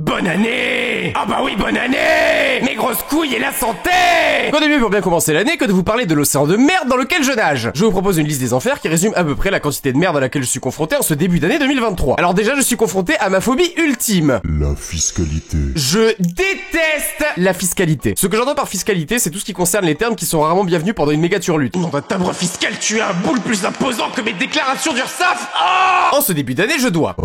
Bonne année! Ah bah oui, bonne année! Mes grosses couilles et la santé! Quoi de mieux pour bien commencer l'année que de vous parler de l'océan de merde dans lequel je nage? Je vous propose une liste des enfers qui résume à peu près la quantité de merde à laquelle je suis confronté en ce début d'année 2023. Alors déjà, je suis confronté à ma phobie ultime. La fiscalité. Je déteste la fiscalité. Ce que j'entends par fiscalité, c'est tout ce qui concerne les termes qui sont rarement bienvenus pendant une méga turlute. Nom d'un timbre fiscal, tu es un boule plus imposant que mes déclarations d'URSSAF! Oh! En ce début d'année, je dois...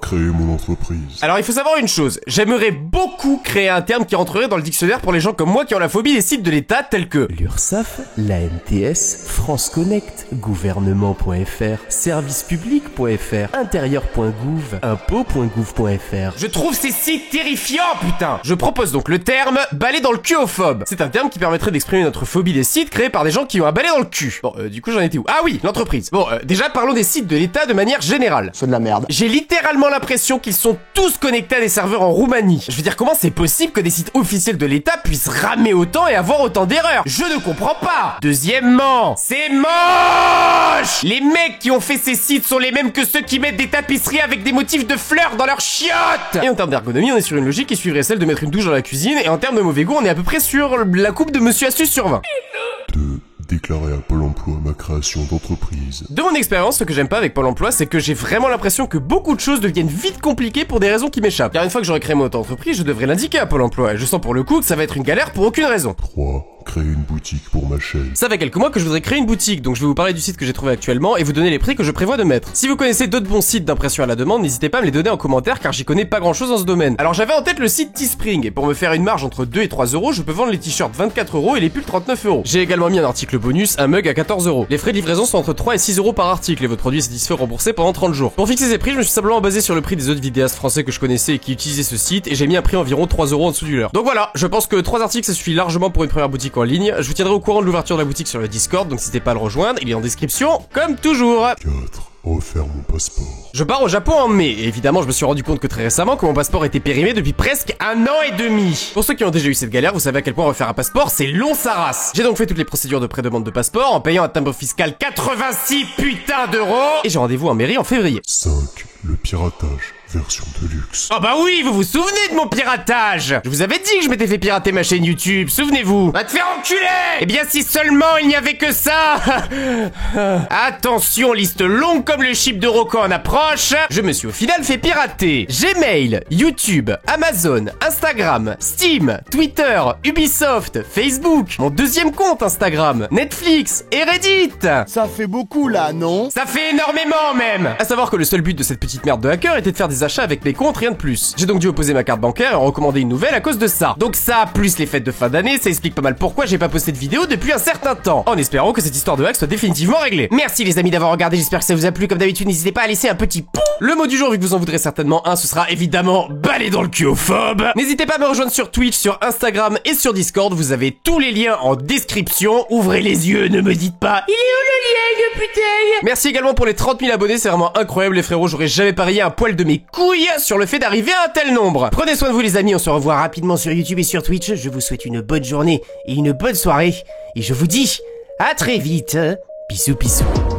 Créer mon entreprise. Alors il faut savoir une chose, j'aimerais beaucoup créer un terme qui rentrerait dans le dictionnaire pour les gens comme moi qui ont la phobie des sites de l'État tels que l'URSSAF, l'ANTS, France Connect, gouvernement.fr, servicepublic.fr, intérieur.gouv, impôts.gouv.fr. Je trouve ces sites terrifiants, putain. Je propose donc le terme balai dans le cul-ophobe. C'est un terme qui permettrait d'exprimer notre phobie des sites créés par des gens qui ont un balai dans le cul. Bon, du coup j'en étais où? Ah oui, l'entreprise. Bon, déjà parlons des sites de l'État de manière générale. C'est de la merde. J'ai littéralement l'impression qu'ils sont tous connectés à des serveurs en Roumanie. Je veux dire, comment c'est possible que des sites officiels de l'État puissent ramer autant et avoir autant d'erreurs? Je ne comprends pas. Deuxièmement, c'est moche. Les mecs qui ont fait ces sites sont les mêmes que ceux qui mettent des tapisseries avec des motifs de fleurs dans leurs chiottes. Et en termes d'ergonomie, on est sur une logique qui suivrait celle de mettre une douche dans la cuisine, et en termes de mauvais goût, on est à peu près sur la coupe de Monsieur Astuce sur 20. Déclarer à Pôle emploi ma création d'entreprise. De mon expérience, ce que j'aime pas avec Pôle emploi, c'est que j'ai vraiment l'impression que beaucoup de choses deviennent vite compliquées pour des raisons qui m'échappent. Car une fois que j'aurai créé mon auto-entreprise, je devrais l'indiquer à Pôle emploi, et je sens pour le coup que ça va être une galère pour aucune raison. 3. Créer une boutique pour ma chaîne. Ça fait quelques mois que je voudrais créer une boutique, donc je vais vous parler du site que j'ai trouvé actuellement et vous donner les prix que je prévois de mettre. Si vous connaissez d'autres bons sites d'impression à la demande, n'hésitez pas à me les donner en commentaire car j'y connais pas grand chose dans ce domaine. Alors j'avais en tête le site Teespring, et pour me faire une marge entre 2 et 3 euros, je peux vendre les t-shirts 24 euros et les pulls 39 euros. J'ai également mis un article bonus, un mug à 14 euros. Les frais de livraison sont entre 3 et 6 euros par article et votre produit est satisfait remboursé pendant 30 jours. Pour fixer ces prix, je me suis simplement basé sur le prix des autres vidéastes français que je connaissais et qui utilisaient ce site, et j'ai mis un prix environ 3 euros en dessous du leur. Donc voilà, je pense que 3 articles ça suffit largement pour une première boutique en ligne. Je vous tiendrai au courant de l'ouverture de la boutique sur le Discord, donc n'hésitez pas à le rejoindre, il est en description, comme toujours. 4. Refaire mon passeport. Je pars au Japon en mai, et évidemment je me suis rendu compte que très récemment que mon passeport était périmé depuis presque 1 an et demi. Pour ceux qui ont déjà eu cette galère, vous savez à quel point refaire un passeport, c'est long sa race. J'ai donc fait toutes les procédures de pré-demande de passeport, en payant un timbre fiscal 86 putains d'euros, et j'ai rendez-vous en mairie en février. 5. Le piratage. Version de luxe. Oh bah oui, vous vous souvenez de mon piratage? Je vous avais dit que je m'étais fait pirater ma chaîne YouTube, souvenez-vous. Va te faire enculer! Eh bien si seulement il n'y avait que ça. Attention, liste longue comme le chip de Rocan en approche. Je me suis au final fait pirater Gmail, YouTube, Amazon, Instagram, Steam, Twitter, Ubisoft, Facebook, mon deuxième compte Instagram, Netflix et Reddit. Ça fait beaucoup là, non? Ça fait énormément même. À savoir que le seul but de cette petite merde de hacker était de faire des achats avec mes comptes, rien de plus. J'ai donc dû opposer ma carte bancaire et en recommander une nouvelle à cause de ça. Donc ça, plus les fêtes de fin d'année, ça explique pas mal pourquoi j'ai pas posté de vidéo depuis un certain temps, en espérant que cette histoire de hack soit définitivement réglée. Merci les amis d'avoir regardé, j'espère que ça vous a plu. Comme d'habitude, n'hésitez pas à laisser un petit pouce. Le mot du jour, vu que vous en voudrez certainement un, ce sera évidemment balai dans le cul-ophobe. N'hésitez pas à me rejoindre sur Twitch, sur Instagram et sur Discord, vous avez tous les liens en description. Ouvrez les yeux, ne me dites pas il est où le lien, le putain. Merci également pour les 30 000 abonnés, c'est vraiment incroyable les frérots, j'aurais jamais parié un poil de mes couilles sur le fait d'arriver à un tel nombre. Prenez soin de vous les amis, on se revoit rapidement sur YouTube et sur Twitch. Je vous souhaite une bonne journée et une bonne soirée. Et je vous dis à très vite. Bisous bisous.